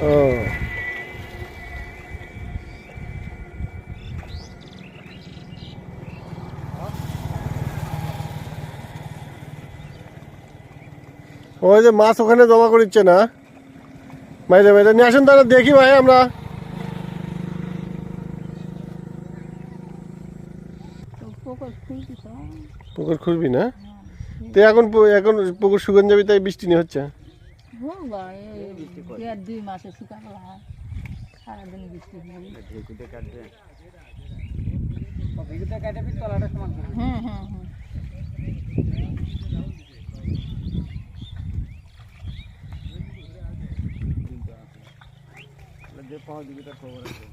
ও ওই যে মাছ ওখানে জমা করিচ্ছে না মাইরে মাইরে নিয়ে আসেন তাহলে দেখি ভাই আমরা পুকুর খুঁড়বি না তো এখন এখন পুকুর শুকান যাবি তাই বৃষ্টি নিয়ে হচ্ছে দুই মাসে শুকানো হয় সারাদিন বৃষ্টি হ্যাঁ হ্যাঁ হ্যাঁ যে 5 দিকে খবর আছে